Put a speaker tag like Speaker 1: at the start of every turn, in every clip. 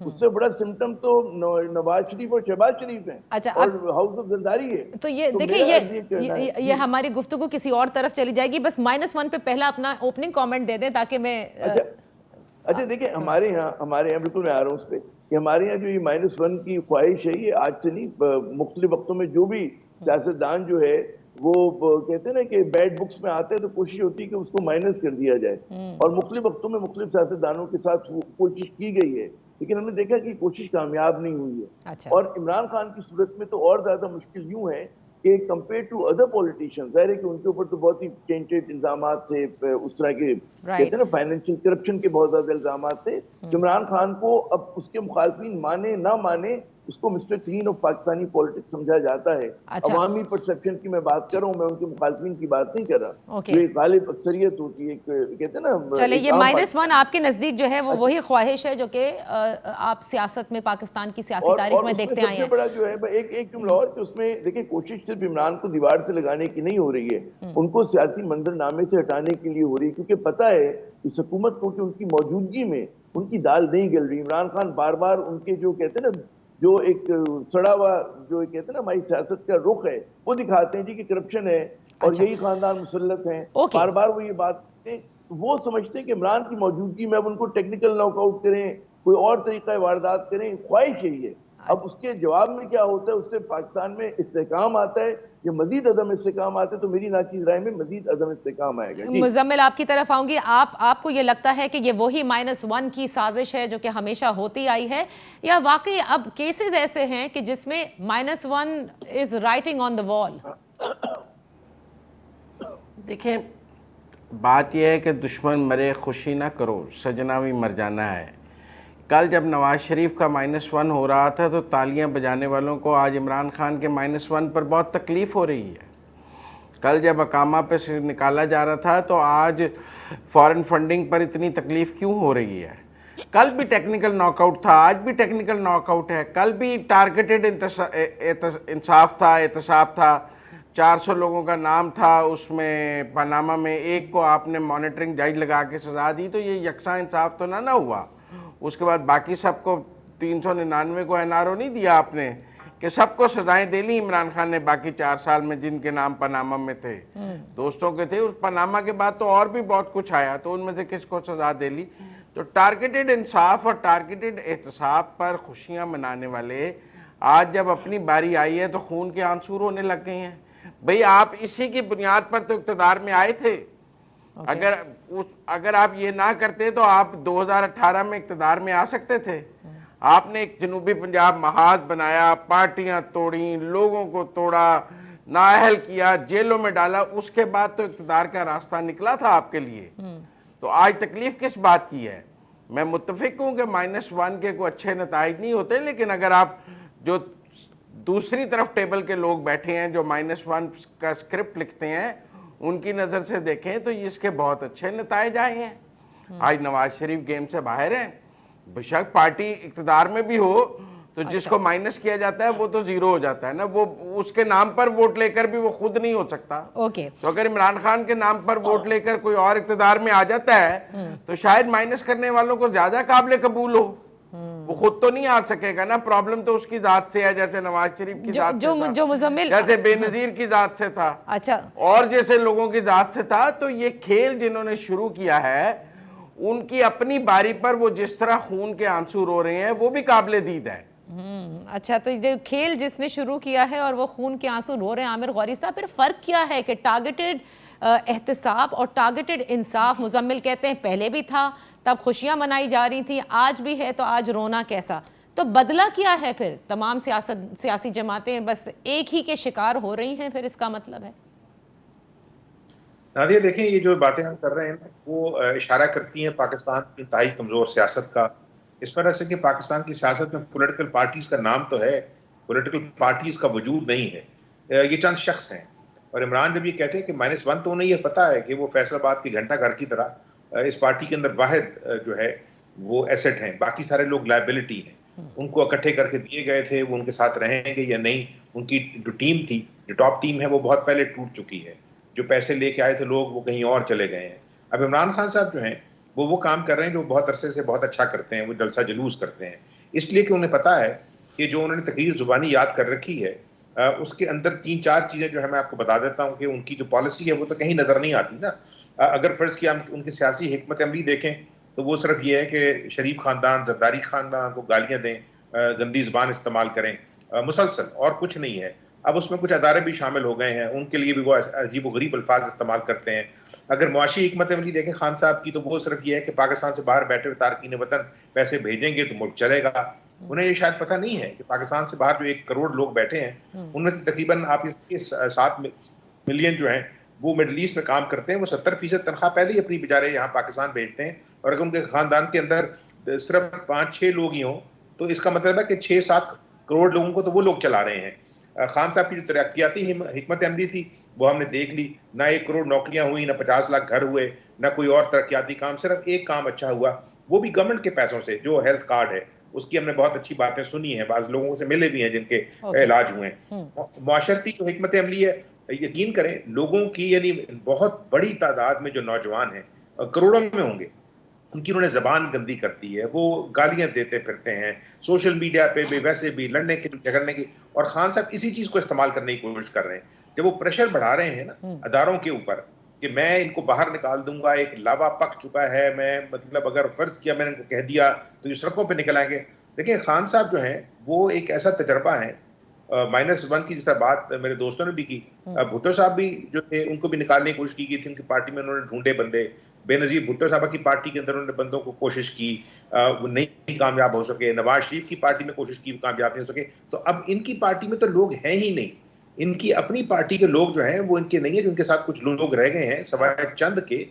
Speaker 1: اس سے بڑا سمٹم تو نواز شریف اور شہباز شریف ہیں
Speaker 2: اچھا
Speaker 1: اور ہاؤس آف زرداری ہے.
Speaker 2: تو یہ دیکھیں یہ ہماری گفتگو کسی اور طرف چلی جائے گی. بس -1 پہ پہلا اپنا اوپننگ کامنٹ دے دیں تاکہ میں
Speaker 1: اچھا دیکھیں ہمارے یہاں بالکل میں آ رہا ہوں اس پہ کہ ہمارے یہاں جو یہ -1 کی خواہش ہے یہ آج سے نہیں, مختلف وقتوں میں جو بھی سیاستدان جو ہے وہ کہتے ہیں نا کہ بیڈ بکس میں آتے ہیں تو کوشش ہوتی ہے کہ اس کو مائنس کر دیا جائے, اور مختلف وقتوں میں مختلف سیاستدانوں کے ساتھ کوشش کی گئی ہے, لیکن ہم نے دیکھا کہ کوشش کامیاب نہیں ہوئی ہے. اور عمران خان کی صورت میں تو اور زیادہ مشکل یوں ہے کہ کمپیئر ٹو ادر پولیٹیشین, ظاہر ہے کہ ان کے اوپر تو بہت ہی ٹینٹڈ الزامات تھے, اس طرح کے کہتے ہیں نا فائنینشیل کرپشن کے بہت زیادہ الزامات تھے. عمران خان کو اب اس کے مخالفین مانے نہ مانے اس کو mister clean of Pakistani politics سمجھا جاتا ہے. عوامی پرسپشن کی میں بات کر رہا ہوں, میں ان کے مخالفین کی بات نہیں کر رہا, جو ایک غالب اکثریت ہوتی ہے, کہتے ہیں نا.
Speaker 2: چلے یہ -1 آپ کے نزدیک جو ہے وہ وہی خواہش ہے جو کہ آپ سیاست میں پاکستان کی سیاسی تاریخ میں دیکھتے آئے ہیں.
Speaker 1: سب سے بڑا جو ہے ایک جملہ اور کہ اس میں دیکھیں کوشش صرف عمران کو دیوار سے لگانے کی نہیں ہو رہی ہے, ان کو سیاسی منظرنامے سے ہٹانے کے لیے ہو رہی ہے, کیونکہ پتہ ہے اس حکومت کو کہ ان کی موجودگی میں ان کی دال نہیں گل رہی. عمران خان بار بار ان کے جو کہتے ہیں نا جو ایک سڑا ہوا جو کہتے ہیں نا ہماری سیاست کا رخ ہے وہ دکھاتے ہیں جی کہ کرپشن ہے اور یہی خاندان مسلط ہیں, بار بار وہ یہ بات کرتے ہیں. وہ سمجھتے ہیں کہ عمران کی موجودگی میں اب ان کو ٹیکنیکل ناک آؤٹ کریں, کوئی اور طریقہ واردات کریں, خواہش یہی ہے. اب اس کے جواب میں کیا ہوتا ہے, اس سے پاکستان میں استحکام آتا ہے یا مزید عدم استحکام آتا ہے, تو میری ناچیز رائے میں مزید عدم استحکام آئے گا.
Speaker 2: مزمل آپ کی طرف آؤں گی. آپ کو یہ لگتا ہے کہ یہ وہی -1 کی سازش ہے جو کہ ہمیشہ ہوتی آئی ہے, یا واقعی اب کیسز ایسے ہیں کہ جس میں -1 از رائٹنگ آن دا وال؟
Speaker 3: دیکھیں بات یہ ہے کہ دشمن مرے خوشی نہ کرو, سجنا بھی مر جانا ہے. کل جب نواز شریف کا -1 ہو رہا تھا تو تالیاں بجانے والوں کو آج عمران خان کے -1 پر بہت تکلیف ہو رہی ہے. کل جب اقامہ پہ سے نکالا جا رہا تھا تو آج فارن فنڈنگ پر اتنی تکلیف کیوں ہو رہی ہے؟ کل بھی ٹیکنیکل ناک آؤٹ تھا, آج بھی ٹیکنیکل ناک آؤٹ ہے. کل بھی ٹارگیٹڈ انصاف تھا, احتساب تھا, 400 لوگوں کا نام تھا اس میں پاناما میں, ایک کو آپ نے مانیٹرنگ جج لگا کے سزا دی, تو یہ یکساں انصاف تو نہ ہوا. اس کے بعد باقی سب کو 399 کو NRO نہیں دیا آپ نے کہ سب کو سزائیں دے لی عمران خان نے باقی 4 سال میں جن کے نام پاناما میں تھے, دوستوں کے تھے. اس پاناما کے بعد تو اور بھی بہت کچھ آیا, تو ان میں سے کس کو سزا دے لی؟ تو ٹارگیٹڈ انصاف اور ٹارگیٹڈ احتساب پر خوشیاں منانے والے آج جب اپنی باری آئی ہے تو خون کے آنسو ہونے لگ گئے ہیں. بھئی آپ اسی کی بنیاد پر تو اقتدار میں آئے تھے. اگر آپ یہ نہ کرتے تو آپ 2018 میں اقتدار میں آ سکتے تھے. آپ نے ایک جنوبی پنجاب محاذ بنایا, پارٹیاں توڑیں, لوگوں کو توڑا, نااہل کیا, جیلوں میں ڈالا, اس کے بعد تو اقتدار کا راستہ نکلا تھا آپ کے لیے. تو آج تکلیف کس بات کی ہے؟ میں متفق ہوں کہ -1 کے کوئی اچھے نتائج نہیں ہوتے, لیکن اگر آپ جو دوسری طرف ٹیبل کے لوگ بیٹھے ہیں جو -1 کا سکرپٹ لکھتے ہیں ان کی نظر سے دیکھیں تو اس کے بہت اچھے نتائج آئے ہیں. آج نواز شریف گیم سے باہر ہیں. بشک پارٹی اقتدار میں بھی ہو تو جس کو مائنس کیا جاتا ہے وہ تو زیرو ہو جاتا ہے نا, وہ اس کے نام پر ووٹ لے کر بھی وہ خود نہیں ہو سکتا. تو اگر عمران خان کے نام پر ووٹ لے کر کوئی اور اقتدار میں آ جاتا ہے تو شاید مائنس کرنے والوں کو زیادہ قابل قبول ہو. وہ خود تو نہیں آ سکے گا نا, پرابلم تو اس کی ذات سے ہے, جیسے نواز شریف کی ذات سے تھا, جیسے بے نظیر کی ذات سے تھا, اور جیسے لوگوں کی ذات سے تھا. تو یہ کھیل جنہوں نے شروع کیا ہے ان کی اپنی باری پر وہ جس طرح خون کے آنسو رو رہے ہیں وہ بھی قابل دید ہے.
Speaker 2: اچھا, تو یہ کھیل جس نے شروع کیا ہے اور وہ خون کے آنسو رو رہے ہیں عامر غوری صاحب, پھر فرق کیا ہے کہ ٹارگیٹڈ احتساب اور ٹارگیٹڈ انصاف مزمل کہتے ہیں پہلے بھی تھا تب خوشیاں منائی جا رہی تھیں, آج بھی ہے تو آج رونا کیسا؟ تو بدلہ کیا ہے پھر؟ تمام سیاسی جماعتیں بس ایک ہی کے شکار ہو رہی ہیں, پھر اس کا مطلب ہے؟
Speaker 4: نادیہ دیکھیں یہ جو باتیں ہم کر رہے ہیں وہ اشارہ کرتی ہیں پاکستان کی انتہائی کمزور سیاست کا, اس وجہ سے کہ پاکستان کی سیاست میں پولیٹیکل پارٹیز کا نام تو ہے, پولیٹیکل پارٹیز کا وجود نہیں ہے. یہ چند شخص ہیں, اور عمران جب یہ کہتے ہیں کہ -1 تو انہیں یہ پتہ ہے کہ وہ فیصل آباد کی گھنٹہ گھر کی طرح اس پارٹی کے اندر واحد جو ہے وہ ایسٹ ہیں, باقی سارے لوگ لائبلٹی ہیں. ان کو اکٹھے کر کے دیے گئے تھے, وہ ان کے ساتھ رہیں گے یا نہیں, ان کی جو ٹیم تھی, جو ٹاپ ٹیم ہے وہ بہت پہلے ٹوٹ چکی ہے. جو پیسے لے کے آئے تھے لوگ وہ کہیں اور چلے گئے ہیں. اب عمران خان صاحب جو ہیں وہ کام کر رہے ہیں جو بہت عرصے سے بہت اچھا کرتے ہیں, وہ جلسہ جلوس کرتے ہیں. اس لیے کہ انہیں پتا ہے کہ جو انہوں نے تقریر زبانی یاد کر رکھی ہے اس کے اندر 3-4 چیزیں جو ہے میں آپ کو بتا دیتا ہوں کہ ان کی جو پالیسی ہے وہ تو کہیں نظر نہیں آتی نا. اگر فرض کیا ہم ان کی سیاسی حکمت عملی دیکھیں تو وہ صرف یہ ہے کہ شریف خاندان زرداری خاندان کو گالیاں دیں, گندی زبان استعمال کریں مسلسل, اور کچھ نہیں ہے. اب اس میں کچھ ادارے بھی شامل ہو گئے ہیں, ان کے لیے بھی وہ عجیب و غریب الفاظ استعمال کرتے ہیں. اگر معاشی حکمت عملی دیکھیں خان صاحب کی تو وہ صرف یہ ہے کہ پاکستان سے باہر بیٹھے ہوئے تارکین وطن پیسے بھیجیں گے تو ملک چلے گا. انہیں یہ شاید پتہ نہیں ہے کہ پاکستان سے باہر جو 1 کروڑ لوگ بیٹھے ہیں ان میں سے تقریباً آپ اس کے 7 ملین جو ہیں وہ مڈل ایسٹ میں کام کرتے ہیں. وہ 70% تنخواہ پہلے ہی اپنی بیچارے یہاں پاکستان بھیجتے ہیں, اور اگر ان کے خاندان کے اندر صرف 5-6 لوگ ہی ہوں تو اس کا مطلب ہے کہ 6-7 کروڑ لوگوں کو تو وہ لوگ چلا رہے ہیں. خان صاحب کی جو ترقیاتی حکمت عملی تھی وہ ہم نے دیکھ لی, نہ 1 کروڑ نوکریاں ہوئی, نہ 50 لاکھ گھر ہوئے, نہ کوئی اور ترقیاتی کام. صرف ایک کام اچھا ہوا, وہ بھی گورنمنٹ کے پیسوں سے, جو ہیلتھ کارڈ ہے اس کی ہم نے بہت اچھی باتیں سنی ہیں, بعض لوگوں سے ملے بھی ہیں جن کے علاج ہوئے ہیں. معاشرتی جو حکمت عملی ہے, یقین کریں لوگوں کی یعنی بہت بڑی تعداد میں جو نوجوان ہیں کروڑوں میں ہوں گے, ان کی انہوں نے زبان گندی کرتی ہے, وہ گالیاں دیتے پھرتے ہیں سوشل میڈیا پہ بھی, ویسے بھی لڑنے کی جھگڑنے کی. اور خان صاحب اسی چیز کو استعمال کرنے کی کوشش کر رہے ہیں. جب وہ پریشر بڑھا رہے ہیں نا اداروں کے اوپر کہ میں ان کو باہر نکال دوں گا, ایک لاوا پک چکا ہے, میں مطلب اگر فرض کیا میں نے ان کو کہہ دیا تو یہ سڑکوں پہ نکل آئیں گے. دیکھیں خان صاحب جو ہیں وہ ایک ایسا تجربہ ہے, -1 کی جس طرح بات میرے دوستوں نے بھی کی. بھٹو صاحب بھی جو تھے ان کو بھی نکالنے کی کوشش کی گئی تھی, ان کی پارٹی میں انہوں نے ڈھونڈے بندے. بے نظیر بھٹو صاحبہ کی پارٹی کے اندر انہوں نے بندوں کو کوشش کی, وہ نہیں کامیاب ہو سکے. نواز شریف کی پارٹی میں کوشش کی, کامیاب نہیں ہو سکے. تو اب ان کی پارٹی میں تو لوگ ہیں ہی نہیں, ان کی اپنی پارٹی کے لوگ جو ہیں وہ ان کے نہیں ہیں, جو ان کے ساتھ کچھ لوگ رہ گئے ہیں سوائے چند کے.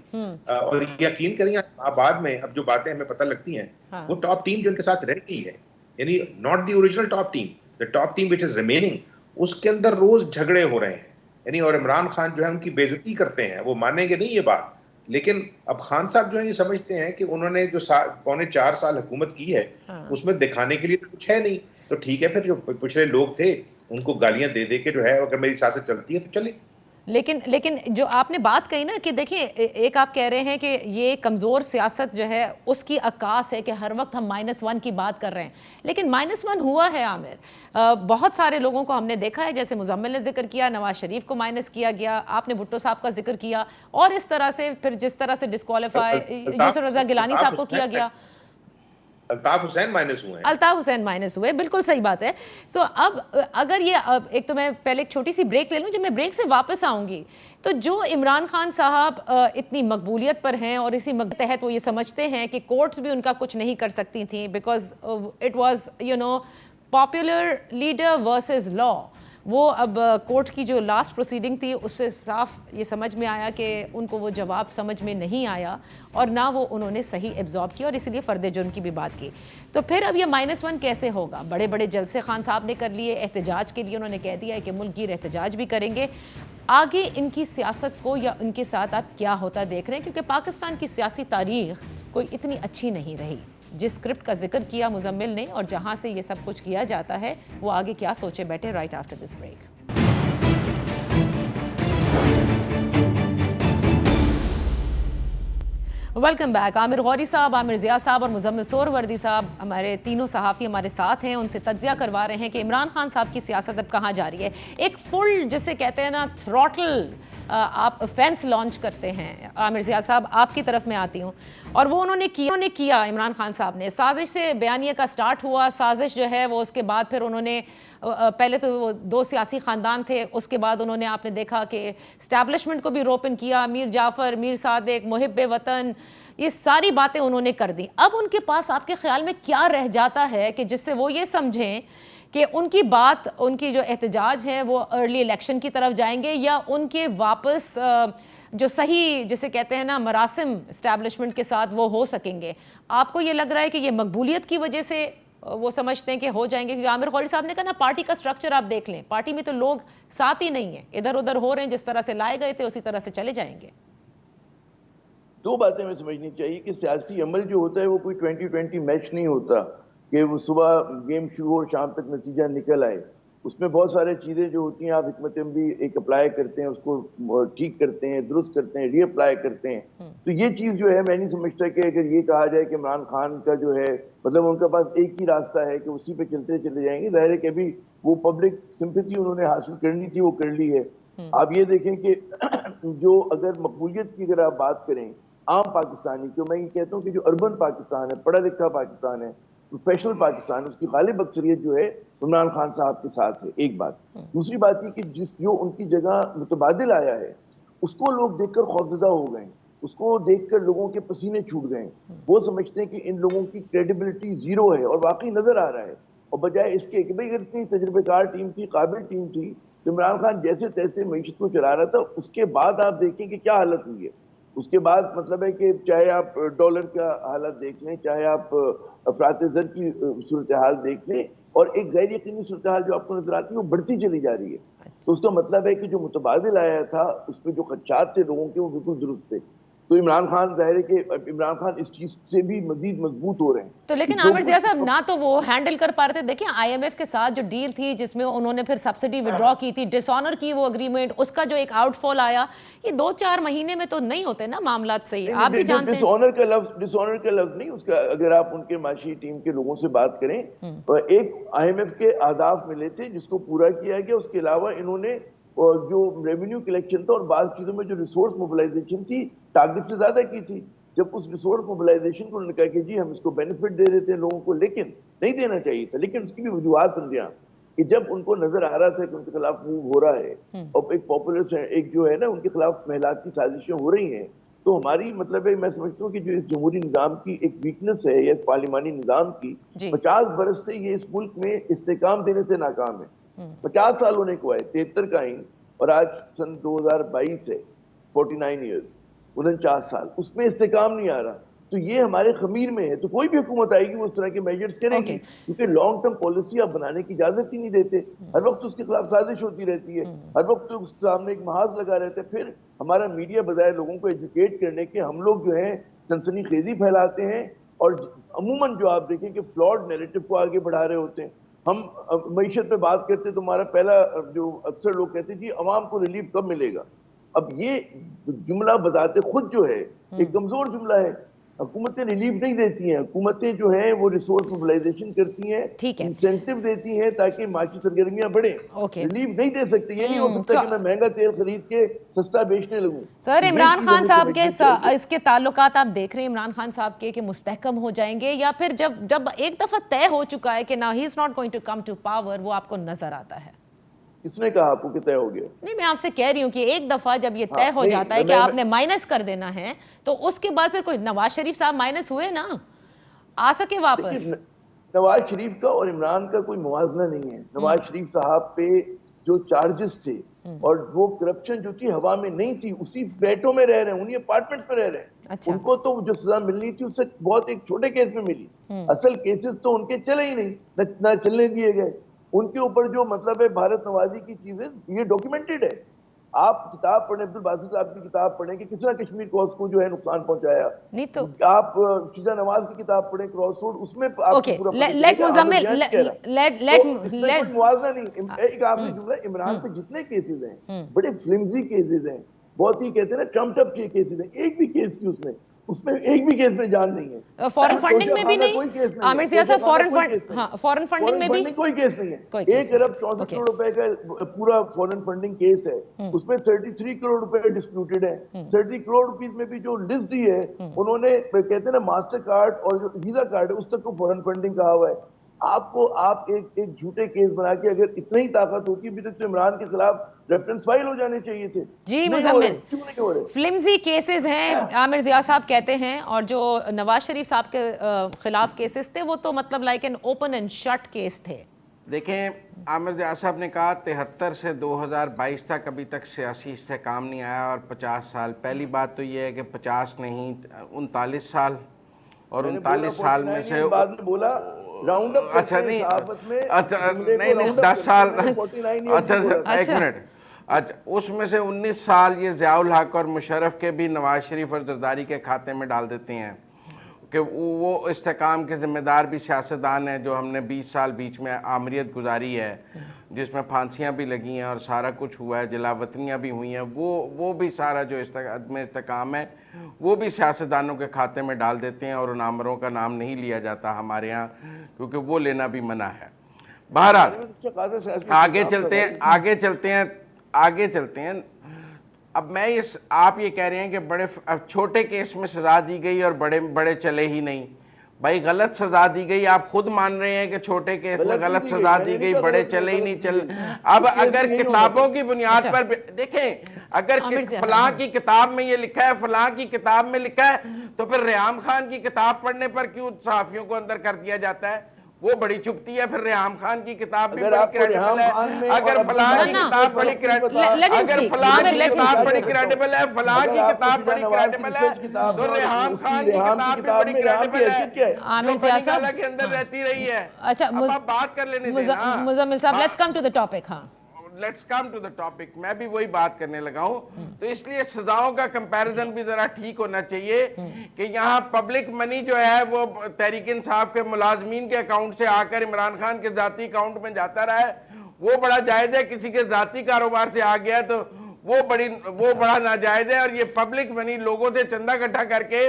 Speaker 4: اور یقین کریں آباد میں اب جو باتیں ہمیں پتہ لگتی ہیں وہ ٹاپ ٹیم جو ان کے ساتھ رہ گئی ہے, یعنی not the original top team, the top team which is remaining, اس کے اندر روز جھگڑے ہو رہے ہیں. یعنی اور عمران خان جو ہے ان کی بے عزتی کرتے ہیں, وہ مانیں گے نہیں یہ بات. لیکن اب خان صاحب جو ہے یہ سمجھتے ہیں کہ انہوں نے جو 4.25 سال حکومت کی ہے اس میں دکھانے کے لیے تو کچھ ہے نہیں, تو ٹھیک ہے پھر جو پچھلے لوگ تھے ان کو گالیاں دے دے کے جو ہے اگر میری سیاست چلتی ہے تو چلے.
Speaker 2: لیکن جو آپ نے بات کہی نا کہ دیکھیں, ایک آپ کہہ رہے ہیں کہ یہ کمزور سیاست جو ہے اس کی عکاس ہے کہ ہر وقت ہم -1 کی بات کر رہے ہیں, لیکن -1 ہوا ہے عامر. بہت سارے لوگوں کو ہم نے دیکھا ہے, جیسے مزمل نے ذکر کیا, نواز شریف کو مائنس کیا گیا, آپ نے بھٹو صاحب کا ذکر کیا, اور اس طرح سے پھر جس طرح سے ڈسکوالیفائی یوسف رضا گیلانی صاحب کو کیا گیا.
Speaker 4: الطاف حسین مائنس ہوئے ہیں.
Speaker 2: الطاف حسین مائنس ہوئے, بالکل صحیح بات ہے. سو اب اگر یہ ایک تو میں پہلے ایک چھوٹی سی بریک لے لوں, جب میں بریک سے واپس آؤں گی تو جو عمران خان صاحب اتنی مقبولیت پر ہیں اور اسی تحت وہ یہ سمجھتے ہیں کہ کورٹس بھی ان کا کچھ نہیں کر سکتی تھیں because it was popular leader versus law. وہ اب کورٹ کی جو لاسٹ پروسیڈنگ تھی اس سے صاف یہ سمجھ میں آیا کہ ان کو وہ جواب سمجھ میں نہیں آیا, اور نہ وہ انہوں نے صحیح ایبزارب کیا, اور اسی لیے فرد جرم کی بھی بات کی. تو پھر اب یہ -1 کیسے ہوگا؟ بڑے بڑے جلسے خان صاحب نے کر لیے, احتجاج کے لیے انہوں نے کہہ دیا ہے کہ ملک گیر احتجاج بھی کریں گے. آگے ان کی سیاست کو یا ان کے ساتھ آپ کیا ہوتا دیکھ رہے ہیں؟ کیونکہ پاکستان کی سیاسی تاریخ کوئی اتنی اچھی نہیں رہی. جس اسکرپٹ کا ذکر کیا مزمل نے اور جہاں سے یہ سب کچھ کیا جاتا ہے, وہ آگے کیا سوچے بیٹھے. Right after this break. Welcome back. Aamir Ghauri Sahab, Aamir Zia صاحب اور مزمل سہروردی صاحب, ہمارے تینوں صحافی ہمارے ساتھ ہیں. ان سے تجزیہ کروا رہے ہیں کہ عمران خان صاحب کی سیاست اب کہاں جا رہی ہے. ایک فل جسے کہتے ہیں نا تھروٹل آپ فینس لانچ کرتے ہیں. عامر ضیاء صاحب آپ کی طرف میں آتی ہوں, اور وہ انہوں نے کیا عمران خان صاحب نے. سازش سے بیانیے کا سٹارٹ ہوا. سازش جو ہے وہ اس کے بعد پھر انہوں نے پہلے تو وہ 2 سیاسی خاندان تھے, اس کے بعد انہوں نے آپ نے دیکھا کہ اسٹیبلشمنٹ کو بھی روپن کیا. میر جعفر, میر صادق, محب وطن, یہ ساری باتیں انہوں نے کر دی. اب ان کے پاس آپ کے خیال میں کیا رہ جاتا ہے کہ جس سے وہ یہ سمجھیں کہ ان کی بات, ان کی جو احتجاج ہے وہ ارلی الیکشن کی طرف جائیں گے, یا ان کے واپس جو صحیح جسے کہتے ہیں نا مراسم اسٹیبلشمنٹ کے ساتھ وہ ہو سکیں گے؟ آپ کو یہ لگ رہا ہے کہ یہ مقبولیت کی وجہ سے وہ سمجھتے ہیں کہ ہو جائیں گے؟ کیونکہ عامر غوری صاحب نے کہا نا پارٹی کا سٹرکچر آپ دیکھ لیں, پارٹی میں تو لوگ ساتھ ہی نہیں ہیں, ادھر ادھر ہو رہے ہیں, جس طرح سے لائے گئے تھے اسی طرح سے چلے جائیں گے.
Speaker 1: 2 باتیں ہمیں سمجھنی چاہیے کہ سیاسی عمل جو ہوتا ہے وہ کوئی 2020 میچ نہیں ہوتا کہ وہ صبح گیم شروع اور شام تک نتیجہ نکل آئے. اس میں بہت سارے چیزیں جو ہوتی ہیں آپ حکمت عملی ایک اپلائی کرتے ہیں, اس کو ٹھیک کرتے ہیں, درست کرتے ہیں, ری اپلائی کرتے ہیں. تو یہ چیز جو ہے میں نہیں سمجھتا کہ اگر یہ کہا جائے کہ عمران خان کا جو ہے مطلب ان کے پاس ایک ہی راستہ ہے کہ اسی پہ چلتے چلے جائیں گے. ظاہر ہے کہ ابھی وہ پبلک سمپیتھی انہوں نے حاصل کرنی تھی, وہ کر لی ہے. آپ یہ دیکھیں کہ جو اگر مقبولیت کی اگر آپ بات کریں عام پاکستانی کی, میں یہ کہتا ہوں کہ جو اربن پاکستان ہے, پڑھا لکھا پاکستان ہے, پروفیشنل پاکستان, اس کی غالب اکثریت جو ہے عمران خان صاحب کے ساتھ ہے. ایک بات. دوسری بات یہ کہ جو ان کی جگہ متبادل آیا ہے اس کو لوگ دیکھ کر خوفزدہ ہو گئے, اس کو دیکھ کر لوگوں کے پسینے چھوٹ گئے. وہ سمجھتے ہیں کہ ان لوگوں کی کریڈیبلٹی زیرو ہے, اور واقعی نظر آ رہا ہے. اور بجائے اس کے کہ بھئی اگر اتنی تجربے کار ٹیم تھی, قابل ٹیم تھی, تو عمران خان جیسے تیسے معیشت کو چلا رہا تھا. اس کے بعد آپ دیکھیں کہ کیا حالت ہوئی ہے. اس کے بعد مطلب ہے کہ چاہے آپ ڈالر کا حالت دیکھ لیں, چاہے آپ افراط زر کی صورتحال دیکھ لیں, اور ایک غیر یقینی صورتحال جو آپ کو نظر آتی ہے وہ بڑھتی چلی جا رہی ہے. تو اس کا مطلب ہے کہ جو متبادل آیا تھا اس پہ جو خدشات تھے لوگوں کے وہ بالکل درست تھے. تو عمران خان ظاہر ہے کہ عمران خان اس چیز سے بھی مزید مضبوط ہو رہے ہیں.
Speaker 2: تو لیکن عامر ضیاء صاحب نہ تو وہ ہینڈل کر پا رہے تھے. دیکھیں آئی ایم ایف کے ساتھ جو ڈیل تھی جس میں انہوں نے پھر سبسڈی وڈرا کی تھی, ڈس آنر کی وہ اگریمنٹ, اس کا جو ایک آؤٹ فال آیا, یہ 2-4 مہینے میں تو نہیں ہوتے نا معاملات صحیح. آپ بھی جانتے ہیں
Speaker 1: ڈس آنر کا لفظ نہیں, اس کا اگر آپ ان کے معاشی ٹیم کے لوگوں سے بات کریں, ایک آئی ایم ایف کے اہداف ملے تھے جس کو پورا کیا گیا. اس کے علاوہ انہوں نے جو ریونیو کلیکشن تھا اور بعض چیزوں میں جو ریسورس موبلائزیشن تھی ٹارگٹ سے زیادہ کی تھی. جب اس ریسورس موبلائزیشن کو انہوں نے کہا کہ جی ہم اس کو بینیفٹ دے رہے تھے لوگوں کو, لیکن نہیں دینا چاہیے تھا. لیکن اس کی بھی وجوہات سمجھا کہ جب ان کو نظر آ رہا تھا کہ ان کے خلاف موو ہو رہا ہے, اور ایک پاپولر ایک جو ہے نا ان کے خلاف محلات کی سازشیں ہو رہی ہیں, تو ہماری مطلب ہے میں سمجھتا ہوں کہ جو اس جمہوری نظام کی ایک ویکنس ہے یا پارلیمانی نظام کی, 50 برس سے یہ اس ملک میں استحکام دینے سے ناکام ہے. 50 سال ہونے کو آئے, 73 کا آئین, اور آج سن 2022 ہے, 49 ایئرز, 49 سال, اس میں استحکام نہیں آ رہا. تو یہ ہمارے خمیر میں ہے. تو کوئی بھی حکومت آئے گی وہ اس طرح کے میجرز کرے گی, کیونکہ لانگ ٹرم پالیسی آپ بنانے کی اجازت ہی نہیں دیتے. ہر وقت اس کے خلاف سازش ہوتی رہتی ہے, ہر وقت اس کے سامنے ایک محاذ لگا رہتا ہے. پھر ہمارا میڈیا بجائے لوگوں کو ایجوکیٹ کرنے کے ہم لوگ جو ہیں سنسنی خیزی پھیلاتے ہیں, اور عموماً جو آپ دیکھیں کہ فلاڈ نیریٹو کو آگے بڑھا رہے ہوتے ہیں. ہم معیشت پہ بات کرتے تو ہمارا پہلا جو اکثر لوگ کہتے ہیں جی عوام کو ریلیف کب ملے گا. اب یہ جملہ بذات خود جو ہے ایک کمزور جملہ ہے. حکومتیں ریلیف نہیں دیتی ہیں, حکومتیں جو ہیں وہ ریسورس موبلائزیشن کرتی ہیں, انسینٹیو دیتی ہیں تاکہ معاشی سرگرمیاں بڑھیں. ریلیف نہیں دے سکتے. یہ نہیں ہو سکتا کہ میں مہنگا تیل خرید کے سستا بیچنے لگوں.
Speaker 2: سر عمران خان صاحب کے اس کے تعلقات آپ دیکھ رہے ہیں عمران خان صاحب کے کہ مستحکم ہو جائیں گے, یا پھر جب ایک دفعہ طے ہو چکا ہے کہ نا ہی is not going to come to power, وہ آپ کو نظر آتا ہے؟
Speaker 1: کس نے کہا آپ کو کہ طے ہو گیا؟
Speaker 2: نہیں, میں آپ سے کہہ رہی ہوں کہ ایک دفعہ جب یہ طے ہو جاتا ہے کہ آپ نے مائنس کر دینا ہے, تو اس کے بعد پھر کوئی نواز شریف صاحب مائنس ہوئے نا, آ سکے واپس.
Speaker 1: نواز شریف کا اور عمران کا کوئی موازنہ نہیں ہے. نواز شریف صاحب پہ جو چارجز تھے اور وہ کرپشن جو تھی ہوا میں نہیں تھی, اسی فلیٹوں میں رہ رہے ہیں, انہی اپارٹمنٹس میں رہ رہے ہیں. ان کو تو جو سزا ملنی تھی اس سے بہت ایک چھوٹے کیس میں ملی. اصل کیسز تو ان کے چلے ہی نہیں, نہ چلنے دیے گئے. ان کے اوپر جو مطلب ہے بھارت نوازی کی چیزیں یہ ڈاکیومنٹڈ ہے. آپ کتاب پڑھیں, عبدالباسط صاحب کی کتاب پڑھیں کہ کس طرح کشمیر کراس کو جو ہے نقصان پہنچایا. آپ شجاع نواز کی کتاب پڑھیں کراس روڈ, اس میں آپ موازنہ نہیں. ایک آخری جملہ, عمران پہ جتنے کیسز ہیں بڑے فلمزی کیسز ہیں, بہت ہی کہتے ہیں نا ٹرمپڈ اپ کیسز ہیں. ایک بھی کیس کی اس میں ایک بھی کیس میں جان نہیں ہے.
Speaker 2: فورن فنڈنگ میں بھی نہیں عامر ضیاء صاحب, فورن فنڈنگ میں بھی
Speaker 1: کوئی کیس نہیں ہے. 1 ارب 64 کروڑ روپے کا پورا فورن فنڈنگ کیس ہے, اس میں 33 کروڑ روپے ڈسپیوٹڈ ہے. 30 کروڑ روپیز میں بھی جو لسٹ دی ہے انہوں نے کہتے ہیں نا ماسٹر کارڈ اور جو ویزا کارڈ ہے اس تک کو فورن فنڈنگ کہا ہوا ہے. آپ ایک جھوٹے کیس بنا کے اگر اتنی ہی طاقت ہوتی ابھی تک تو عمران کے خلاف ریفرنس فائل ہو جانے چاہیے تھے.
Speaker 2: جی مزمل, فلمزی کیسز ہیں عامر ضیاء صاحب کہتے ہیں, اور جو نواز شریف صاحب کے خلاف کیسز تھے وہ تو مطلب like an open and shut case تھے.
Speaker 3: دیکھیں عامر ضیاء صاحب نے کہا 73 سے 2022 تک ابھی تک سیاسی استحکام نہیں آیا, اور 50 سال. پہلی بات تو یہ ہے کہ 50 نہیں 39 سال, اور 39 سال میں سے اچھا نہیں 10 سال, اچھا ایک منٹ, اچھا اس میں سے 19 سال یہ ضیاء الحق اور مشرف کے بھی نواز شریف اور زرداری کے کھاتے میں ڈال دیتے ہیں. کہ وہ استحکام کے ذمہ دار بھی سیاستدان ہیں جو ہم نے 20 سال بیچ میں آمریت گزاری ہے، جس میں پھانسیاں بھی لگی ہیں اور سارا کچھ ہوا ہے، جلا وطنیاں بھی ہوئی ہیں، وہ بھی سارا جو عدم استحکام ہے وہ بھی سیاستدانوں کے کھاتے میں ڈال دیتے ہیں، اور ان آمروں کا نام نہیں لیا جاتا ہمارے ہاں، کیونکہ وہ لینا بھی منع ہے۔ بہرحال آگے چلتے ہیں۔ اب آپ یہ کہہ رہے ہیں کہ اب چھوٹے کیس میں سزا دی گئی اور بڑے چلے ہی نہیں۔ بھائی غلط سزا دی گئی، آپ خود مان رہے ہیں کہ چھوٹے کیس میں غلط سزا دی گئی، بڑے چلے ہی نہیں اب اگر کتابوں کی بنیاد پر دیکھیں، اگر فلاں کی کتاب میں یہ لکھا ہے، فلاں کی کتاب میں لکھا ہے، تو پھر ریحام خان کی کتاب پڑھنے پر کیوں صحافیوں کو اندر کر دیا جاتا ہے؟ وہ بڑی چپتی ہے، پھر ریحام خان کی کتاب بھی بڑی کریڈیبل ہے، اگر فلاں کی کتاب بڑی کریڈیبل ہے، فلاں کی کتاب بڑی کریڈیبل ہے، تو ریحام خان کی کتاب بھی بڑی کریڈیبل ہے،
Speaker 2: عامر
Speaker 3: جو
Speaker 2: ضیاء
Speaker 3: بنی
Speaker 2: صاحب
Speaker 3: گالہ کے اندر رہتی رہی ہے۔
Speaker 2: اچھا
Speaker 3: اب آپ بات کر لینے دیں نا،
Speaker 2: Muzammil Sahab, let's come to the topic. ہاں
Speaker 3: let's come to the topic, میں بھی وہی بات کرنے لگا ہوں۔ تو اس لیے سزاؤں کا کمپیریزن بھی ذرا ٹھیک ہونا چاہیے کہ یہاں پبلک منی جو ہے وہ تحریک انصاف کے ملازمین کے اکاؤنٹ سے آ کر عمران خان کے ذاتی اکاؤنٹ میں جاتا رہا ہے، وہ بڑا جائز ہے۔ کسی کے ذاتی کاروبار سے آ گیا تو وہ بڑا ناجائز ہے، اور یہ پبلک منی لوگوں سے چندہ اکٹھا کر کے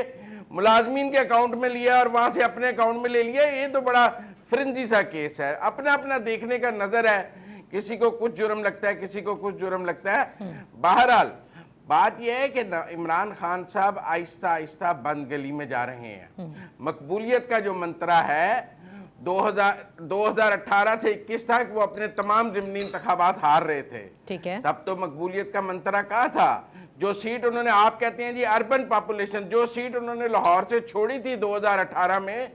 Speaker 3: ملازمین کے اکاؤنٹ میں لیا اور وہاں سے اپنے اکاؤنٹ میں لے لیا، یہ تو بڑا فرنجی سا کیس ہے۔ اپنا دیکھنے کا نظر ہے، کسی کو کچھ جرم لگتا ہے، کسی کو کچھ جرم لگتا ہے۔ بہرحال بات یہ ہے کہ عمران خان صاحب آہستہ آہستہ بند گلی میں جا رہے ہیں۔ مقبولیت کا جو منترا ہے 2018 سے 21 تک وہ اپنے تمام ضمنی انتخابات ہار رہے تھے،
Speaker 2: ٹھیک ہے،
Speaker 3: تب تو مقبولیت کا منترا کہا تھا۔ جو سیٹ انہوں نے، آپ کہتے ہیں جی اربن پاپولیشن، جو سیٹ انہوں نے لاہور سے چھوڑی تھی 2018 میں،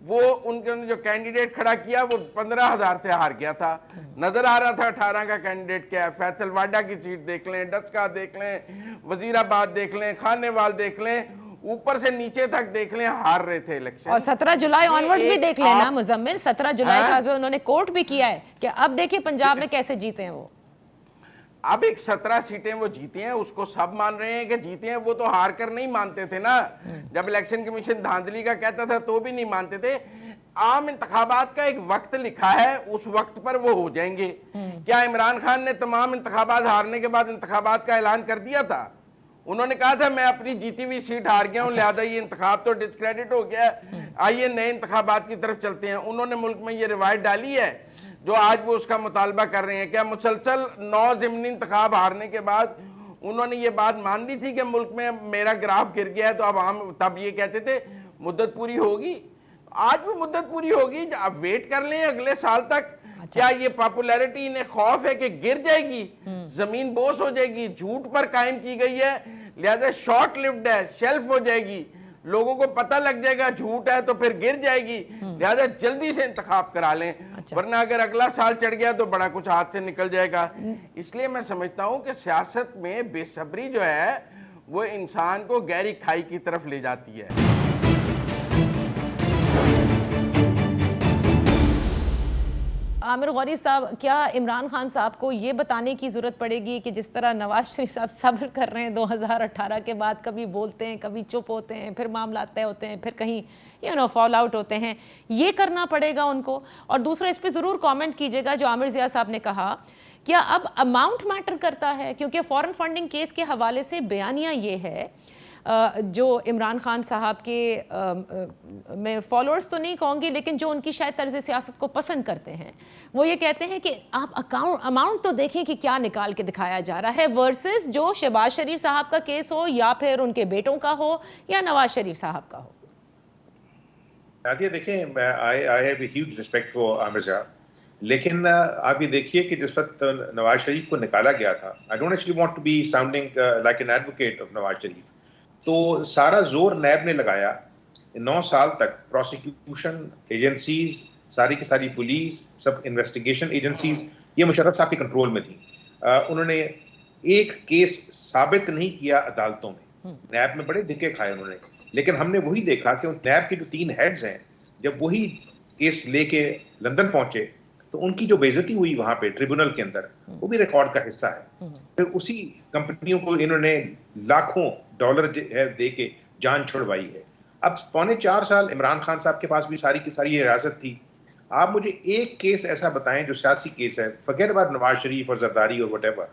Speaker 3: وہ ان کے جو کینڈیڈیٹ کھڑا کیا وہ 15,000 سے ہار گیا تھا۔ نظر آ رہا تھا 18 کا کینڈیڈیٹ کیا ہے۔ فیصل واڈا کی سیٹ دیکھ لیں، ڈسکا دیکھ لیں، وزیر آباد دیکھ لیں، خانے وال دیکھ لیں، اوپر سے نیچے تک دیکھ لیں، ہار رہے تھے الیکشن۔
Speaker 2: اور 17 جولائی آنورڈز بھی دیکھ لیں نا مزمل، 17 جولائی کا انہوں نے کوٹ بھی کیا ہے کہ اب دیکھیں پنجاب میں کیسے جیتے ہیں وہ۔
Speaker 3: اب ایک 17 سیٹیں وہ جیتے ہیں، اس کو سب مان رہے ہیں کہ جیتے ہیں، وہ تو ہار کر نہیں مانتے تھے نا۔ جب الیکشن کمیشن دھاندلی کا کہتا تھا تو بھی نہیں مانتے تھے۔ عام انتخابات کا ایک وقت لکھا ہے، اس وقت پر وہ ہو جائیں گے۔ کیا عمران خان نے تمام انتخابات ہارنے کے بعد انتخابات کا اعلان کر دیا تھا؟ انہوں نے کہا تھا میں اپنی جیتی ہوئی سیٹ ہار گیا ہوں، لہذا یہ انتخاب تو ڈسکریڈٹ ہو گیا ہے، آئیے نئے انتخابات کی طرف چلتے ہیں۔ انہوں نے ملک میں یہ روایت ڈالی ہے جو آج وہ اس کا مطالبہ کر رہے ہیں۔ کیا مسلسل 9 ضمنی انتخاب ہارنے کے بعد انہوں نے یہ بات مان لی تھی کہ ملک میں میرا گراف گر گیا ہے، تو اب ہم تب یہ کہتے تھے مدت پوری ہوگی؟ آج بھی مدت پوری ہوگی، اب ویٹ کر لیں اگلے سال تک۔ کیا یہ پاپولیرٹی انہیں خوف ہے کہ گر جائے گی، زمین بوس ہو جائے گی، جھوٹ پر قائم کی گئی ہے، لہذا شارٹ لیوڈ ہے، شیلف ہو جائے گی، لوگوں کو پتہ لگ جائے گا جھوٹ ہے تو پھر گر جائے گی، لہذا جلدی سے انتخاب کرا لیں، ورنہ اگر اگلا سال چڑھ گیا تو بڑا کچھ ہاتھ سے نکل جائے گا۔ اس لیے میں سمجھتا ہوں کہ سیاست میں بے صبری جو ہے وہ انسان کو گہری کھائی کی طرف لے جاتی ہے۔
Speaker 2: عامر غوری صاحب، کیا عمران خان صاحب کو یہ بتانے کی ضرورت پڑے گی کہ جس طرح نواز شریف صاحب صبر کر رہے ہیں 2018 کے بعد، کبھی بولتے ہیں کبھی چپ ہوتے ہیں، پھر معاملات طے ہوتے ہیں، پھر کہیں فال آؤٹ ہوتے ہیں، یہ کرنا پڑے گا ان کو؟ اور دوسرا اس پہ ضرور کامنٹ کیجیے گا جو عامر ضیاء صاحب نے کہا، کیا اب اماؤنٹ میٹر کرتا ہے؟ کیونکہ فورن فنڈنگ کیس کے حوالے سے بیانیہ یہ ہے، جو عمران خان صاحب کے میں فالوورز تو نہیں کہوں گی لیکن جو ان کی شاید طرز سیاست کو پسند کرتے ہیں، وہ یہ کہتے ہیں کہ آپ اماؤنٹ تو دیکھیں کہ کیا نکال کے دکھایا جا رہا ہے، ورسز جو شہباز شریف صاحب کا کیس ہو یا پھر ان کے بیٹوں کا ہو یا نواز شریف صاحب کا ہو۔
Speaker 4: نادیہ دیکھیں، I have a huge respect for عامر ضیاء، لیکن آپ یہ دیکھیے کہ جس وقت نواز شریف کو نکالا گیا تھا، I don't actually want to be sounding like an advocate of Nawaz Sharif, تو سارا زور نیب نے لگایا 9 سال تک، پروسیکیوشن ایجنسیز، ساری کی ساری پولیس، سب انویسٹیگیشن ایجنسیز یہ مشرف صاحب کے کنٹرول میں تھیں۔ انہوں نے ایک کیس ثابت نہیں کیا عدالتوں میں، نیب میں بڑے دھکے کھائے انہوں نے، لیکن ہم نے وہی دیکھا کہ نیب کے جو 3 ہیڈز ہیں جب وہی کیس لے کے لندن پہنچے تو ان کی جو بے عزتی ہوئی وہاں پہ ٹریبونل کے اندر، وہ بھی ریکارڈ کا حصہ ہے۔ پھر اسی کمپنیوں کو انہوں نے لاکھوں ڈالر دے کے جان چھڑوائی ہے۔ اب 3.25 سال عمران خان صاحب کے پاس بھی ساری کی ساری یہ ریاست تھی. آپ مجھے ایک کیس ایسا بتائیں جو سیاسی کیس ہے, فگیر بار نواز شریف اور زرداری اور وٹ ایور,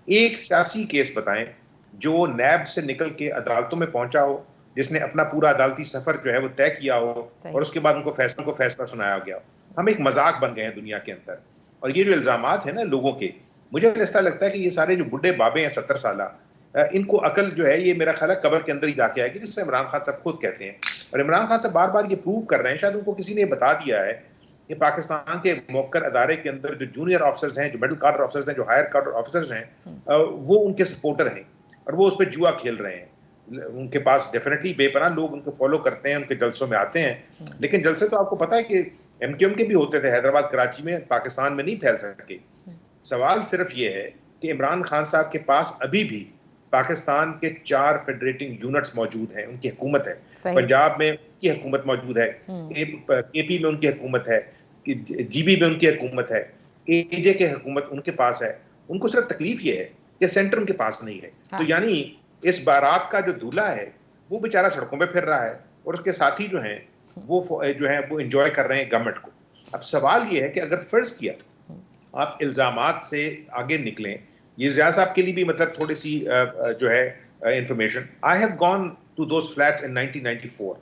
Speaker 4: ایک سیاسی کیس بتائیں جو نیب سے نکل کے عدالتوں میں پہنچا ہو, جس نے اپنا پورا عدالتی سفر جو ہے وہ طے کیا ہو اور اس کے بعد ان کو فیصلہ سنایا گیا ہو. ہم ایک مذاق بن گئے ہیں دنیا کے اندر. اور یہ جو الزامات ہیں نا لوگوں کے, مجھے ایسا لگتا ہے کہ یہ سارے جو بڈھے بابے ہیں 70 سالہ, ان کو عقل جو ہے یہ میرا خیال ہے قبر کے اندر ہی جا کے آئے گی, جس سے عمران خان صاحب خود کہتے ہیں. اور عمران خان صاحب بار بار یہ پروو کر رہے ہیں, شاید ان کو کسی نے بتا دیا ہے کہ پاکستان کے موقر ادارے کے اندر جو جونیئر آفیسرز ہیں, جو مڈل کارڈر آفیسرز ہیں, جو ہائر کارڈر آفیسرز ہیں, وہ ان کے سپورٹر ہیں اور وہ اس پہ جوا کھیل رہے ہیں. ان کے پاس ڈیفینیٹلی بے پناہ لوگ ان کو فالو کرتے ہیں, ان کے جلسوں میں آتے ہیں, لیکن جلسے تو آپ کو پتا ہے کہ ایم کیو ایم کے بھی ہوتے تھے حیدرآباد کراچی میں, پاکستان میں نہیں پھیل سکے. سوال صرف یہ ہے کہ عمران خان صاحب کے پاس ابھی بھی پاکستان کے 4 فیڈریٹنگ یونٹس موجود ہیں, ان کی حکومت ہے. پنجاب میں ان کی حکومت موجود ہے, کے پی میں ان کی حکومت ہے, جی بی میں ان کی حکومت ہے, اے جے کے حکومت ان کے پاس ہے. ان کو صرف تکلیف یہ ہے کہ سینٹر ان کے پاس نہیں ہے. تو یعنی اس بارات کا جو دولہا ہے وہ بیچارہ سڑکوں پہ پھر رہا ہے اور اس کے ساتھی جو ہیں وہ انجوائے کر رہے ہیں گورنمنٹ کو. اب سوال یہ ہے کہ اگر فرض کیا آپ الزامات سے آگے نکلیں, یہ ریاض صاحب کے لیے بھی مطلب تھوڑی سی جو ہے information, I have gone to those flats in 1994.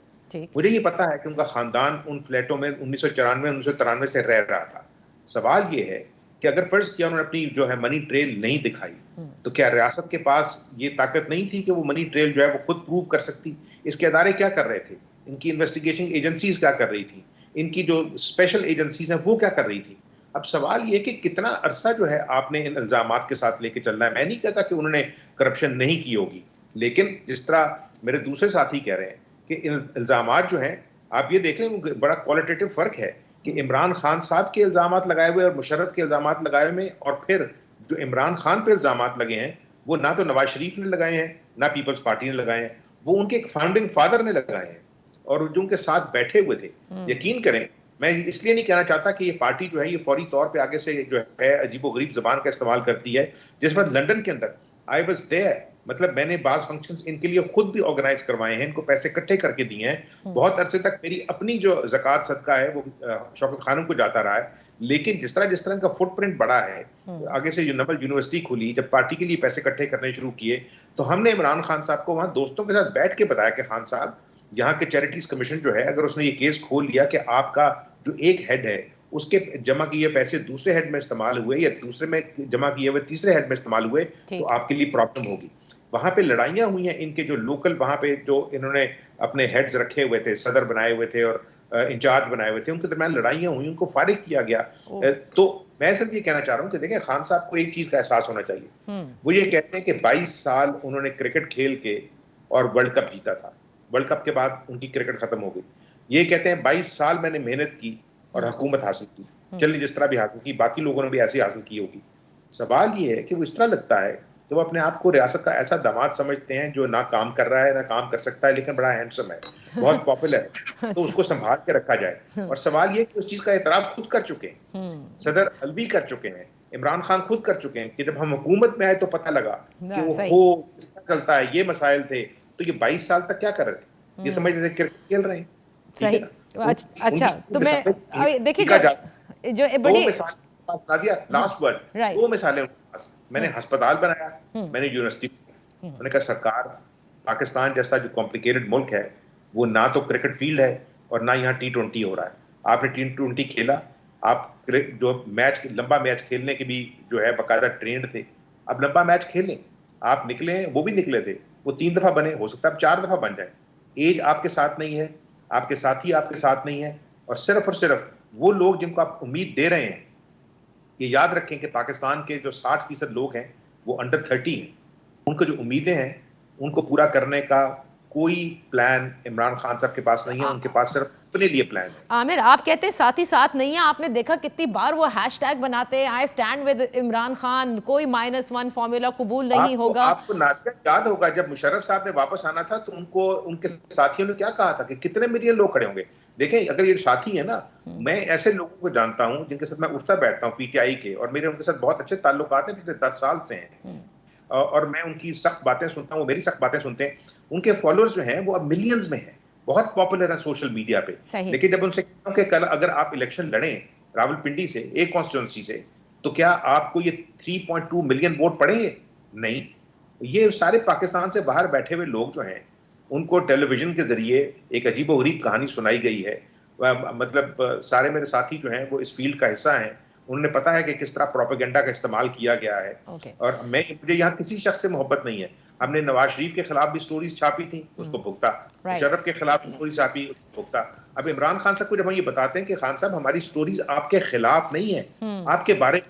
Speaker 4: مجھے یہ پتا ہے کہ ان کا خاندان ان فلیٹوں میں 1994 سے رہ رہا تھا. سوال یہ ہے کہ اگر فرض کیا انہوں نے اپنی جو ہے منی ٹریل نہیں دکھائی, تو کیا ریاست کے پاس یہ طاقت نہیں تھی کہ وہ منی ٹریل جو ہے وہ خود پروو کر سکتی؟ اس کے ادارے کیا کر رہے تھے, ان کی انویسٹیگیشن ایجنسیز کیا کر رہی تھی, ان کی جو اسپیشل ایجنسیز ہیں وہ کیا کر رہی تھی؟ اب سوال یہ کہ کتنا عرصہ جو ہے آپ نے ان الزامات کے ساتھ لے کے چلنا ہے. میں نہیں کہتا کہ انہوں نے کرپشن نہیں کی ہوگی, لیکن جس طرح میرے دوسرے ساتھی کہہ رہے ہیں کہ الزامات جو ہیں آپ یہ دیکھ لیں, بڑا کوالٹیٹیو فرق ہے کہ عمران خان صاحب کے الزامات لگائے ہوئے اور مشرف کے الزامات لگائے ہوئے, اور پھر جو عمران خان پہ الزامات لگے ہیں وہ نہ تو نواز شریف نے لگائے ہیں نہ پیپلز پارٹی نے لگائے ہیں, وہ ان کے ایک فاؤنڈنگ فادر نے لگائے ہیں اور جو ان کے ساتھ بیٹھے ہوئے تھے. یقین کریں, میں اس لیے نہیں کہنا چاہتا کہ یہ پارٹی جو ہے یہ فوری طور پہ آگے سے جو ہے عجیب و غریب زبان کا استعمال کرتی ہے. جس وقت لنڈن کے اندر آئی واز دیئر, مطلب میں نے بعض فنکشنز ان کے لیے خود بھی آرگنائز کروائے ہیں, ان کو پیسے اکٹھے کر کے دیے ہیں. بہت عرصے تک میری اپنی جو زکوٰۃ صدقہ ہے وہ شوکت خانم کو جاتا رہا ہے, لیکن جس طرح ان کا فٹ پرنٹ بڑا ہے, آگے سے نبل یونیورسٹی کھولی, جب پارٹی کے لیے پیسے اکٹھے کرنے شروع کیے تو ہم نے عمران خان صاحب کو وہاں دوستوں کے ساتھ بیٹھ کے بتایا کہ خان صاحب یہاں کے چیریٹیز کمیشن جو ہے اگر اس نے یہ کیس کھول لیا کہ آپ کا جو ایک ہیڈ ہے اس کے جمع کیے پیسے دوسرے ہیڈ میں استعمال ہوئے یا دوسرے میں جمع کیے ہوئے تیسرے ہیڈ میں استعمال ہوئے, تو آپ کے لیے پرابلم ہوگی. وہاں پہ لڑائیاں ہوئی ہیں ان کے جو لوکل وہاں پہ جو انہوں نے اپنے ہیڈز رکھے ہوئے تھے, صدر بنائے ہوئے تھے اور انچارج بنائے ہوئے تھے, ان کے درمیان لڑائیاں ہوئی, ان کو فارغ کیا گیا. تو میں صرف یہ کہنا چاہ رہا ہوں کہ دیکھیں خان صاحب کو ایک چیز کا احساس ہونا چاہیے, وہ یہ کہتے ہیں کہ 22 سال انہوں نے کرکٹ کھیل کے اور ورلڈ کپ جیتا تھا, ورلڈ کپ کے بعد ان کی کرکٹ ختم ہو گئی. یہ کہتے ہیں 22 سال میں نے محنت کی اور حکومت حاصل کی, چلیے جس طرح بھی حاصل کی, باقی لوگوں نے بھی ایسی حاصل کی ہوگی. سوال یہ ہے کہ وہ اس طرح لگتا ہے کہ وہ اپنے آپ کو ریاست کا ایسا داماد سمجھتے ہیں جو نہ کام کر رہا ہے نہ کام کر سکتا ہے, لیکن بڑا ہینڈسم ہے, بہت پاپولر ہے, تو اس کو سنبھال کے رکھا جائے. اور سوال یہ کہ اس چیز کا اعتراف خود کر چکے ہیں, صدر الوی کر چکے ہیں, عمران خان خود کر چکے ہیں کہ جب ہم حکومت میں آئے تو پتہ لگا کہ وہ چلتا ہے, یہ مسائل تھے, تو یہ 22 سال تک کیا کر رہے تھے, یہ سمجھ رہے تھے کرکٹ کھیل رہے ہیں.
Speaker 2: صحیح. اچھا تو میں دیکھیے جو بڑی
Speaker 4: لاسٹ ورڈ, 2 مثالیں میں نے ہسپتال بنایا, میں نے یونیورسٹی, میں نے کہا سرکار پاکستان جیسا جو کمپلیکیٹڈ ملک ہے وہ نہ تو کرکٹ فیلڈ ہے اور نہ یہاں T20 ہو رہا ہے. آپ نے T20 کھیلا, آپ جو میچ لمبا میچ کھیلنے کے بھی جو ہے باقاعدہ ٹرینڈ تھے, اب لمبا میچ کھیلیں, آپ نکلے, وہ بھی نکلے تھے, وہ 3 دفعہ بنے, ہو سکتا ہے اب 4 دفعہ بن جائیں. ایج آپ کے ساتھ نہیں ہے, آپ کے ساتھی آپ کے ساتھ نہیں ہے, اور صرف وہ لوگ جن کو آپ امید دے رہے ہیں, یہ یاد رکھیں کہ پاکستان کے جو 60% لوگ ہیں وہ انڈر 30 ہیں, ان کو جو امیدیں ہیں ان کو پورا کرنے کا کوئی پلان عمران خان صاحب کے پاس نہیں ہے, ان کے پاس صرف اپنے لیے پلان ہے.
Speaker 2: عامر آپ کہتے ہیں ساتھ ہی ساتھ نہیں ہے, آپ نے دیکھا کتنی بار وہ ہیش ٹیگ بناتے ہیں, آئی سٹینڈ ود عمران خان, کوئی -1 فارمولا قبول نہیں ہوگا.
Speaker 4: آپ کو نادیہ یاد ہوگا جب مشرف صاحب نے واپس آنا تھا تو ان کے ساتھیوں نے کیا کہا تھا کہ کتنے ملین لوگ کھڑے ہوں گے. دیکھیں اگر یہ ساتھی ہے نا, میں ایسے لوگوں کو جانتا ہوں جن کے ساتھ میں اٹھتا بیٹھتا ہوں PTI کے, اور میرے ان کے ساتھ بہت اچھے تعلقات ہیں, پچھلے 10 سال سے ہیں, اور میں ان کی سخت باتیں سنتا ہوں, وہ میری سخت باتیں سنتے ہیں. ان کے فالوورز جو ہیں وہ اب ملینز میں ہیں, بہت پاپولر ہیں سوشل میڈیا پہ. لیکن جب ان سے کہتا ہوں کہ کل اگر آپ الیکشن لڑیں راولپنڈی سے ایک کانسٹیٹوئنسی سے تو کیا آپ کو یہ 3.2 ملین ووٹ پڑیں گے؟ نہیں. یہ سارے پاکستان سے باہر بیٹھے ہوئے لوگ جو ہیں ان کو ٹیلی ویژن کے ذریعے ایک عجیب و غریب کہانی سنائی گئی ہے. مطلب سارے میرے ساتھی جو ہیں وہ اس فیلڈ کا حصہ ہیں, انہوں نے پتا ہے کہ کس طرح پروپیگنڈا کا استعمال کیا گیا ہے. اور مجھے یہاں کسی شخص سے محبت نہیں ہے. ہم نے نواز شریف کے خلاف بھی سٹوریز چھاپی تھی, اس کو بھگتا. مشرف کے خلاف سٹوری چھاپی, اس کو بھگتا. اب عمران خان صاحب کو جب ہم یہ بتاتے ہیں کہ خان صاحب ہماری سٹوریز آپ کے خلاف نہیں ہیں, آپ کے بارے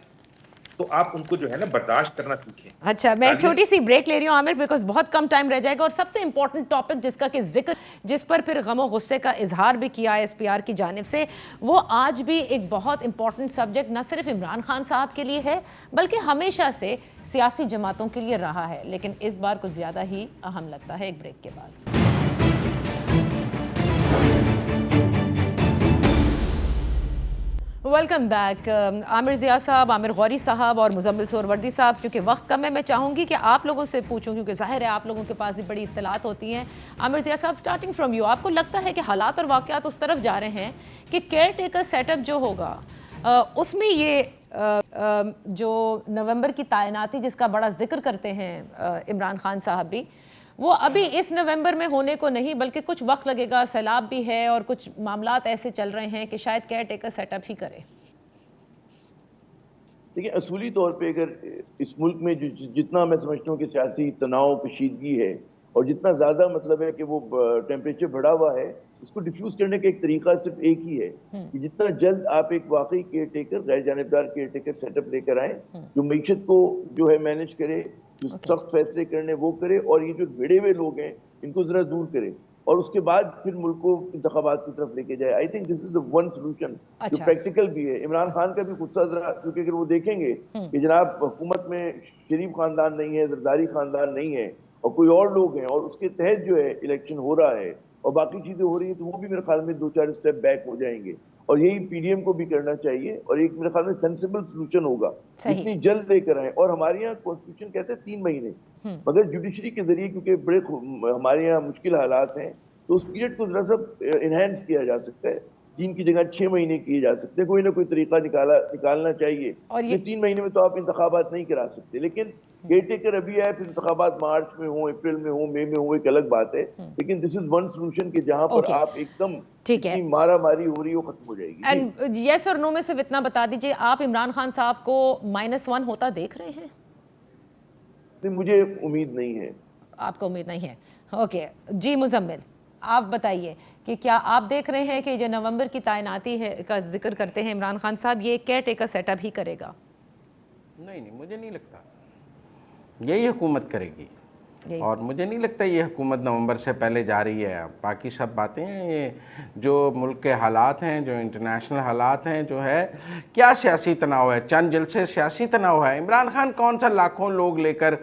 Speaker 4: تو آپ ان کو جو ہے نا برداشت کرنا سیکھیں.
Speaker 2: اچھا, میں چھوٹی سی بریک لے رہی ہوں عامر, بیکاز بہت کم ٹائم رہ جائے گا. اور سب سے امپورٹنٹ ٹاپک جس کا کہ ذکر, جس پر پھر غم و غصے کا اظہار بھی کیا ہے ایس پی آر کی جانب سے, وہ آج بھی ایک بہت امپورٹنٹ سبجیکٹ نہ صرف عمران خان صاحب کے لیے ہے بلکہ ہمیشہ سے سیاسی جماعتوں کے لیے رہا ہے, لیکن اس بار کچھ زیادہ ہی اہم لگتا ہے. ایک بریک کے بعد ویلکم بیک. عامر ضیاء صاحب, عامر غوری صاحب اور مزمل سہروردی صاحب, کیونکہ وقت کم ہے میں چاہوں گی کہ آپ لوگوں سے پوچھوں, کیونکہ ظاہر ہے آپ لوگوں کے پاس بھی بڑی اطلاعات ہوتی ہیں. عامر ضیاء صاحب, اسٹارٹنگ فرام یو, آپ کو لگتا ہے کہ حالات اور واقعات اس طرف جا رہے ہیں کہ کیئر ٹیکر سیٹ اپ جو ہوگا اس میں یہ جو نومبر کی تعیناتی جس کا بڑا ذکر کرتے ہیں عمران خان صاحب بھی, وہ ابھی اس نومبر میں ہونے کو نہیں بلکہ کچھ وقت لگے گا, سیلاب بھی ہے اور کچھ معاملات ایسے چل رہے ہیں کہ شاید کیئر ٹیکر سیٹ اپ ہی کرے.
Speaker 1: دیکھیں, اصولی طور پہ اگر اس ملک میں جتنا میں سمجھتا ہوں کہ سیاسی تناؤ کشیدگی ہے اور جتنا زیادہ مطلب ہے کہ وہ ٹیمپریچر بڑھا ہوا ہے, اس کو ڈیفیوز کرنے کا ایک طریقہ صرف ایک ہی ہے کہ جتنا جلد آپ ایک واقعی کیئر ٹیکر, غیر جانبدار کیئر ٹیکر سیٹ اپ لے کر آئیں جو معیشت کو جو ہے مینج کرے, جو سخت فیصلے کرنے وہ کرے, اور یہ جو بھیڑے ہوئے لوگ ہیں ان کو ذرا دور کرے, اور اس کے بعد پھر ملک کو انتخابات کی طرف لے کے جائے. I think this is the one solution جو پریکٹیکل بھی ہے. عمران خان کا بھی غصہ ذرا, کیونکہ اگر وہ دیکھیں گے کہ جناب حکومت میں شریف خاندان نہیں ہے, زرداری خاندان نہیں ہے, اور کوئی اور لوگ ہیں, اور اس کے تحت جو ہے الیکشن ہو رہا ہے اور باقی چیزیں ہو رہی ہیں, تو وہ بھی میرے خیال میں 2-4 اسٹیپ بیک ہو جائیں گے. اور یہی پی ڈی ایم کو بھی کرنا چاہیے, اور ایک میرے خیال میں سینسیبل سولوشن ہوگا اتنی جلد لے کر آئیں. اور ہمارے یہاں کانسٹیٹیوشن کہتے ہیں 3 مہینے, مگر جوڈیشری کے ذریعے کیونکہ بڑے ہمارے یہاں مشکل حالات ہیں, تو اس پیریڈ کو ذرا سا انہینس کیا جا سکتا ہے. 3 کی جگہ 6 مہینے کیے جا سکتے ہیں. کوئی نہ کوئی طریقہ نکالنا چاہیے. یہ 3 مہینے میں تو آپ انتخابات نہیں کرا سکتے, لیکن کیئر ٹیکر ابھی آئے, پھر انتخابات مارچ میں ہوں, اپریل میں ہوں, مئی میں ہوں, ایک الگ بات ہے. لیکن دس از ون سولوشن کہ جہاں پر آپ ایک دم اتنی مارا ماری ہو رہی ہے وہ ختم ہو جائے گی.
Speaker 2: اینڈ یس اور نو میں صرف اتنا بتا دیجئے, آپ عمران خان صاحب کو -1 ہوتا دیکھ رہے ہیں؟
Speaker 1: مجھے امید نہیں ہے.
Speaker 2: آپ کو امید نہیں ہے, اوکے. جی مزمل, آپ بتائیے کہ کیا آپ دیکھ رہے ہیں کہ جو نومبر کی تعیناتی ہے کا ذکر کرتے ہیں عمران خان صاحب, یہ کیئر ٹیکر سیٹ اپ ہی کرے گا؟
Speaker 3: نہیں, مجھے نہیں لگتا یہی حکومت کرے گی, اور مجھے نہیں لگتا یہ حکومت نومبر سے پہلے جا رہی ہے. باقی سب باتیں ہیں, یہ جو ملک کے حالات ہیں, جو انٹرنیشنل حالات ہیں, جو ہے کیا سیاسی تناؤ ہے, چند جلسے سیاسی تناؤ ہے. عمران خان کون سا لاکھوں لوگ لے کر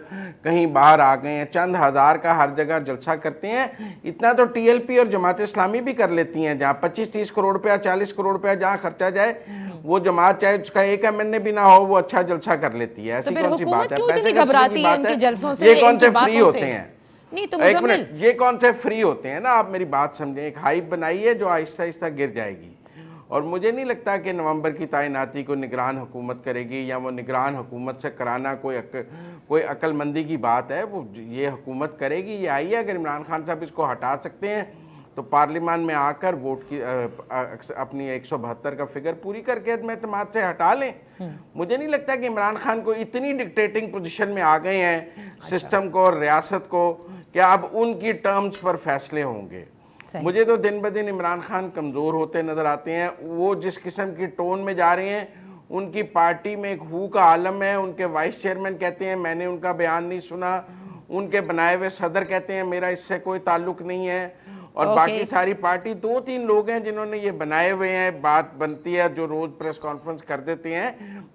Speaker 3: کہیں باہر آ گئے ہیں, چند ہزار کا ہر جگہ جلسہ کرتے ہیں. اتنا تو ٹی ایل پی اور جماعت اسلامی بھی کر لیتی ہیں, جہاں 25-30 کروڑ روپیہ 40 کروڑ روپیہ جہاں خرچہ جائے, وہ جماعت چاہے اس کا ایک ایم این اے بھی نہ ہو وہ اچھا جلسہ کر لیتی ہے. ایسی کون سی بات ہے؟
Speaker 2: پیسے گھبراتی ہے ان کے جلسوں سے,
Speaker 3: یہ کون سے فری ہوتے ہیں؟
Speaker 2: نہیں تو
Speaker 3: ایک منٹ, یہ کون سے فری ہوتے ہیں نا, آپ میری بات سمجھیں. ایک ہائپ بنائی ہے جو آہستہ آہستہ گر جائے گی, اور مجھے نہیں لگتا کہ نومبر کی تعیناتی کو نگران حکومت کرے گی, یا وہ نگران حکومت سے کرانا کوئی عقل مندی کی بات ہے. وہ یہ حکومت کرے گی, یہ آئی ہے. اگر عمران خان صاحب اس کو ہٹا سکتے ہیں تو پارلیمان میں آ کر ووٹ کی اپنی 172 کا فگر پوری کر کے عدم اعتماد سے ہٹا لیں. مجھے نہیں لگتا کہ عمران خان کو اتنی ڈکٹیٹنگ پوزیشن میں آ گئے ہیں سسٹم کو اور ریاست کو کہ اب ان کی ٹرمز پر فیصلے ہوں گے. مجھے تو دن بدن عمران خان کمزور ہوتے نظر آتے ہیں. وہ جس قسم کی ٹون میں جا رہے ہیں, ان کی پارٹی میں ایک ہو کا عالم ہے. ان کے وائس چیئرمین کہتے ہیں میں نے ان کا بیان نہیں سنا, ان کے بنائے ہوئے صدر کہتے ہیں میرا اس سے کوئی تعلق نہیں ہے, اور باقی ساری پارٹی 2-3 لوگ ہیں جنہوں نے یہ بنائے ہوئے ہیں. بات بنتی ہے جو روز پریس کانفرنس کر دیتے ہیں,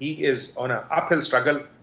Speaker 4: he is on a uphill struggle,